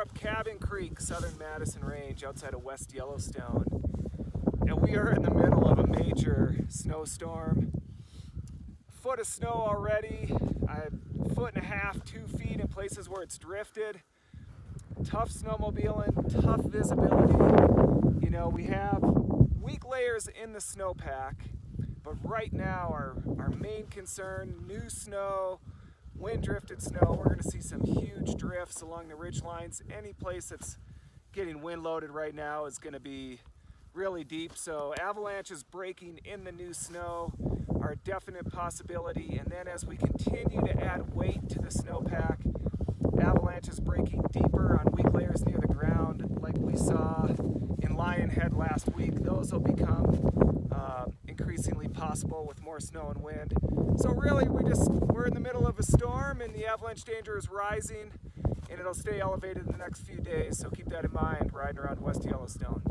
up Cabin Creek, southern Madison Range, outside of West Yellowstone. And we are in the middle of a major snowstorm. Foot of snow already, a foot and a half, 2 feet in places where it's drifted. Tough snowmobiling, tough visibility. You know, we have weak layers in the snowpack, but right now our main concern, new snow, wind drifted snow. We're going to see some huge drifts along the ridge lines. Any place that's getting wind loaded right now is going to be really deep. So avalanches breaking in the new snow are a definite possibility. And then as we continue to add weight to the snowpack, avalanches breaking deeper on weak layers near the ground, like we saw in Lionhead last week, those will become increasingly possible with more snow and wind. So really we're in the middle of a storm and the avalanche danger is rising, and it'll stay elevated in the next few days, so keep that in mind riding around West Yellowstone.